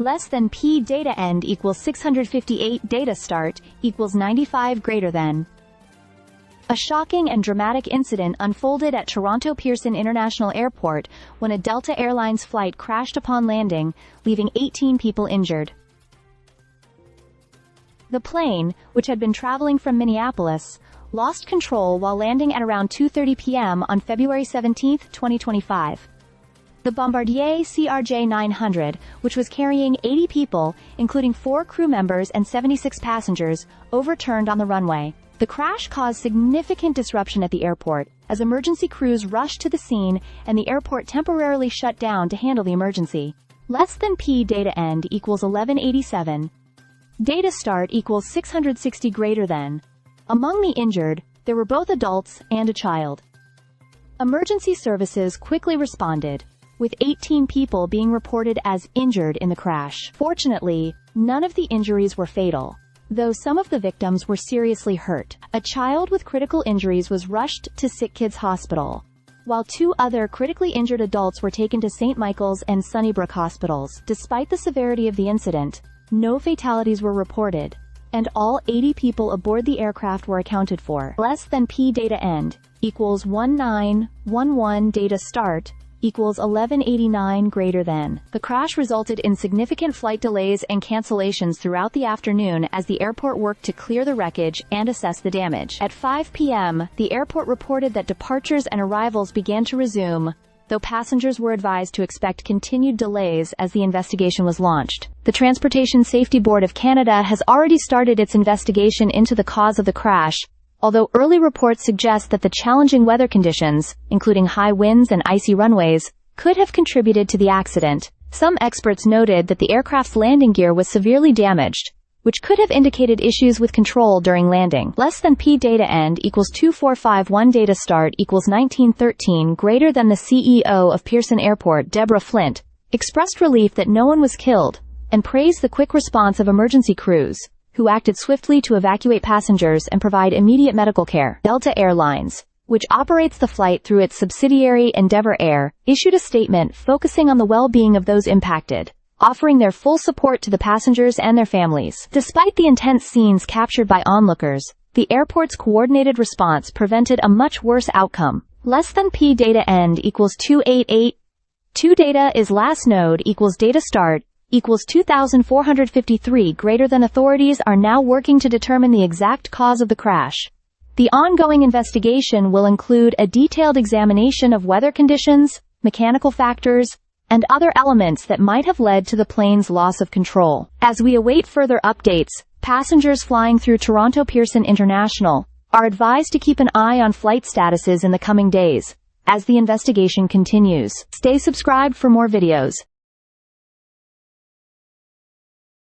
less than P data end equals 658 data start equals 95 greater than. A shocking and dramatic incident unfolded at Toronto Pearson International Airport when a Delta Airlines flight crashed upon landing, leaving 18 people injured. The plane, which had been traveling from Minneapolis, lost control while landing at around 2:30 p.m. on February 17, 2025. The Bombardier CRJ-900, which was carrying 80 people, including 4 crew members and 76 passengers, overturned on the runway. The crash caused significant disruption at the airport, as emergency crews rushed to the scene and the airport temporarily shut down to handle the emergency. Less than P data end equals 1187. Data start equals 660 greater than. Among the injured, there were both adults and a child. Emergency services quickly responded, with 18 people being reported as injured in the crash. Fortunately, none of the injuries were fatal, though some of the victims were seriously hurt. A child with critical injuries was rushed to Sick Kids Hospital, while 2 other critically injured adults were taken to St. Michael's and Sunnybrook hospitals. Despite the severity of the incident, no fatalities were reported, and all 80 people aboard the aircraft were accounted for. Less than P data end equals 1911 data start equals 1189 greater than. The crash resulted in significant flight delays and cancellations throughout the afternoon as the airport worked to clear the wreckage and assess the damage. At 5 p.m., the airport reported that departures and arrivals began to resume, though passengers were advised to expect continued delays as the investigation was launched. The Transportation Safety Board of Canada has already started its investigation into the cause of the crash, although early reports suggest that the challenging weather conditions, including high winds and icy runways, could have contributed to the accident. Some experts noted that the aircraft's landing gear was severely damaged, which could have indicated issues with control during landing. Less than P data end equals 2451 data start equals 1913 greater than. The CEO of Pearson Airport, Deborah Flint, expressed relief that no one was killed, and praised the quick response of emergency crews, who acted swiftly to evacuate passengers and provide immediate medical care. Delta Airlines, which operates the flight through its subsidiary Endeavour Air, issued a statement focusing on the well-being of those impacted, offering their full support to the passengers and their families. Despite the intense scenes captured by onlookers, the airport's coordinated response prevented a much worse outcome. Less than P data end equals 288. 2 data is last node equals data start equals 2453 greater than. Authorities are now working to determine the exact cause of the crash. The ongoing investigation will include a detailed examination of weather conditions, mechanical factors, and other elements that might have led to the plane's loss of control. As we await further updates, passengers flying through Toronto Pearson International are advised to keep an eye on flight statuses in the coming days as the investigation continues. Stay subscribed for more videos.